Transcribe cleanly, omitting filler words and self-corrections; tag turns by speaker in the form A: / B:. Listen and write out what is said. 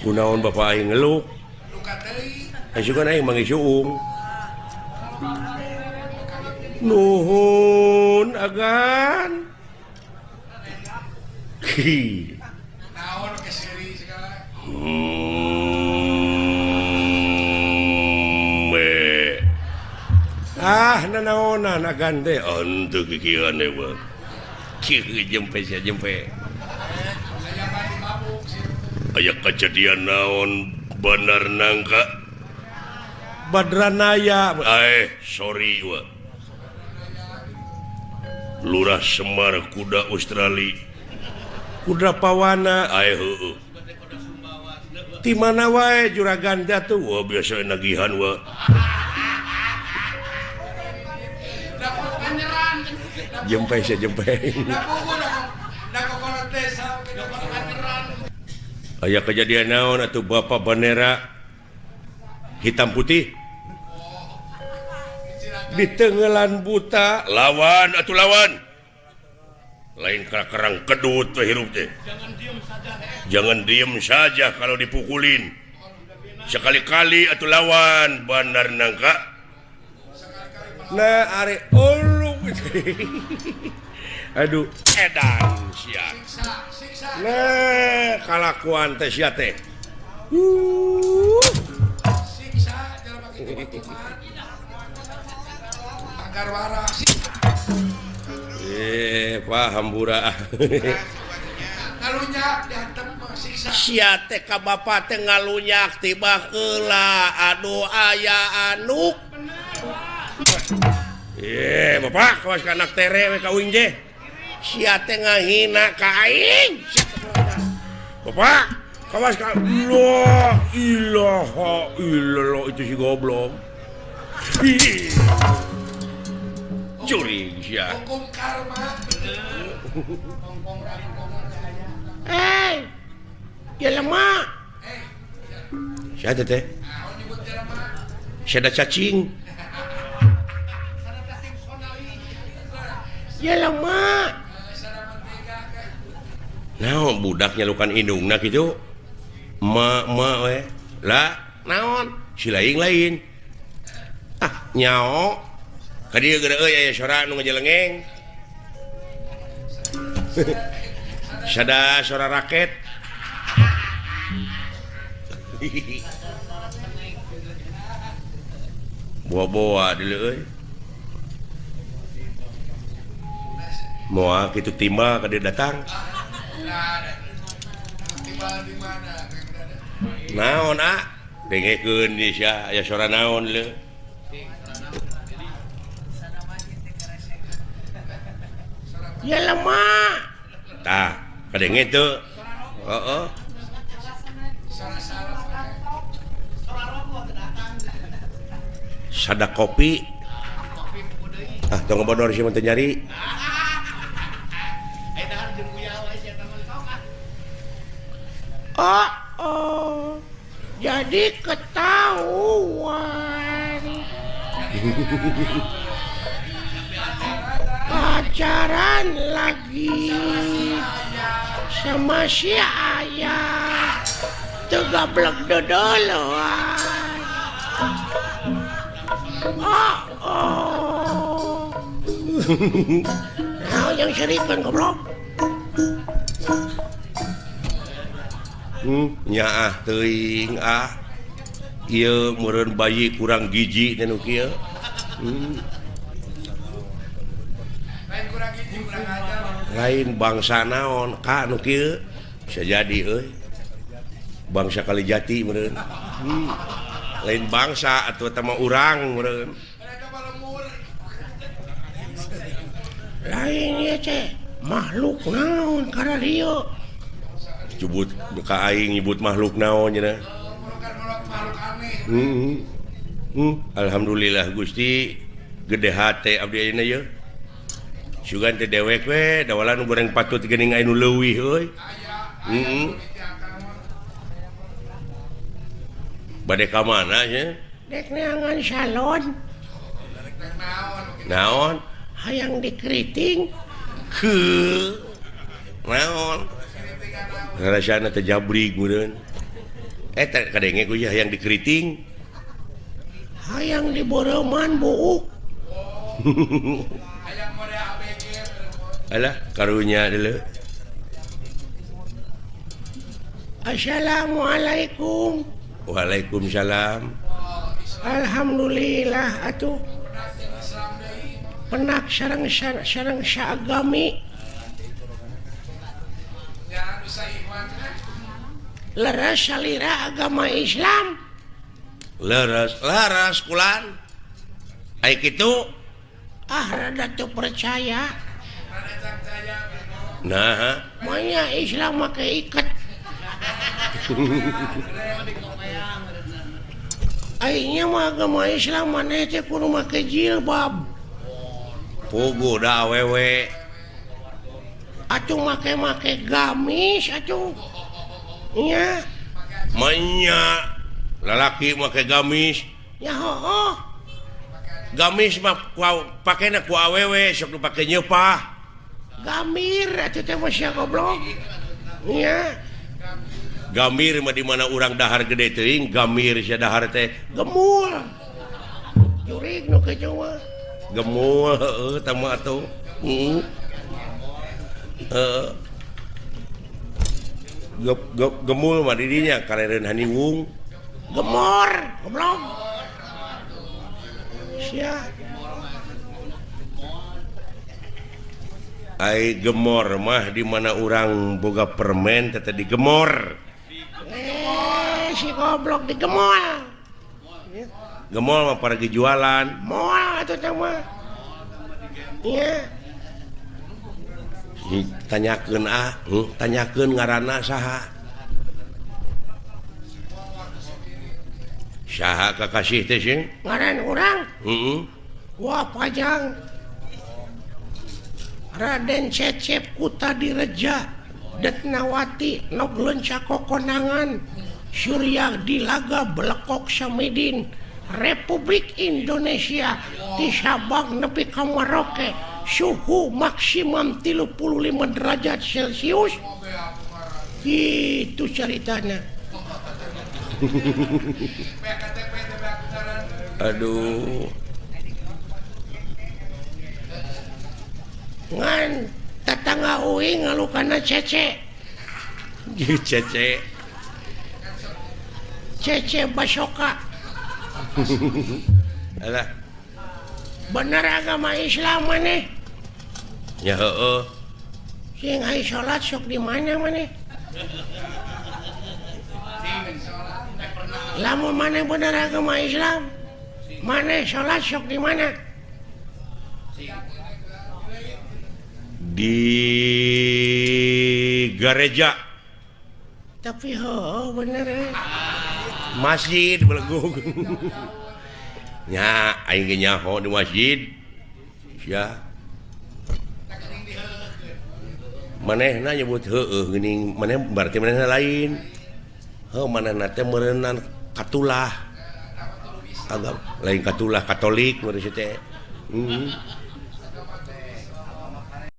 A: kunaon bapak aing ngeluk kan aing mangisuung nuhun agan
B: naon keseri segala
A: nanaonan agan teh untuk kikieuan teh mah kieu jempe aya kejadian naon bener nangka Badranaya sorry wa Lurah Semar kuda Australia kuda pawana heueuh di mana wae juragan tuh wah biasa nagihan wa jempe aya kejadian naon atuh bapak bandera hitam putih di tenggelan buta lawan lain kerang kedut hirup teh jangan diem saja kalau dipukulin sekali-kali atuh lawan bandar nangka nah are ulung aduh edan sia nah kalakuan teh sia teh
B: siksa jalan pakai kuman agar waras
A: paham bura
B: ngalunyak diantem siksa
A: sia teh ka bapak teh ngalunyak tiba heula aduh aya anuk bapak kawas ka anak tere we kawin je sia teh ngahina ka aing bapak kawas ka la ilaha illallah itu si goblok curi sia
B: hukum karma
A: jelema sia teh sia da cacing jelema naon budak nyalukan indungna kitu ma we lah naon si lain nyao ka dieu geura euy aya sora nu ngajelengeng sada sora raket boa-boa deuleu euy moal kitu timbal ka dia datang naon dengekeun di sia aya sora naon le ya lemah tah kadenge teu heeh sada kopi tong bodor sih teu nyari jadi ketahuan pacaran lagi sama si ayah tegablek dodoloan nah yang serikan goblok nya teuing ieu meureun bayi kurang giji teh nu kieu lain bangsa naon ka nu kieu bisa jadi euy bangsa Kalijati meureun lain bangsa atuh eta mah urang meureun lain ieu teh makhluk naon kana dieu nyebut ka aing nyebut makhluk naon cenah alhamdulillah Gusti gede hate abdi ayeuna ye sugan teh dewek we dawalan nu goreng patut geuning anu leuwih euy bade ka mana nya dek neangan salon naon hayang dikriting naon rasana teh jabrig meureun kadenge ku yang dikeriting hayang diboroman buuk
B: Hayang mode ABG.
A: alah karunya dulu. Assalamualaikum. Waalaikumsalam. Alhamdulillah atuh penak sareng saagami
B: Jangan bisa iman kan?
A: leres salira agama Islam leres kulan ai kitu rada teu percaya
B: Mana tak saya bego.
A: nah
B: Manya Islam make ikat.
A: Aingnya mah agama Islam maneh teh kudu make jilbab. Pugu da awewe. Atuh make gamis atuh. Nya. Manya lalaki make gamis. Ya heuh. Gamis mah pakena ku awewe sok dipake nyeupah. Gamir atuh teh mah sia goblok. Nya. Gamir mah di mana urang dahar gede teuing, gamir sia dahar teh gemul. Jurig nu kitu mah. Gemul heueuh tah mah atuh. Gemul mah di dinya karereun haniwung. Gemor, goblok. Sia. Ai gemor mah di mana urang boga permen teh digemor. Si goblok digemol. Gemol mah para jualan. Moal atuh teh mah. Iya. Tanyakeun tanyakeun ngaranna saha? Saha kakasih teh sih? Ngaran urang? Wah Pajang. Raden Cecep Kuta Direja Detnawati Noglenca Kokonangan Surya Dilaga Belekok Samidin Republik Indonesia di Sabang nepi ka Maroke suhu maksimum 35 derajat Celcius gitu ceritanya. Aduh ngan tetangga uing ngalukana Cece Cece Basoka. Alah bener agama Islam maneh ya heueuh sing aya salat sok di mana maneh lamun maneh bener agama Islam maneh salat sok di mana di gereja tapi bener masjid belegug nya aing ge nyaho di masjid sia manehna nyebut heueuh geuning maneh berarti manehna lain manehna teh meureunna katulah agak lain katulah Katolik menurut teh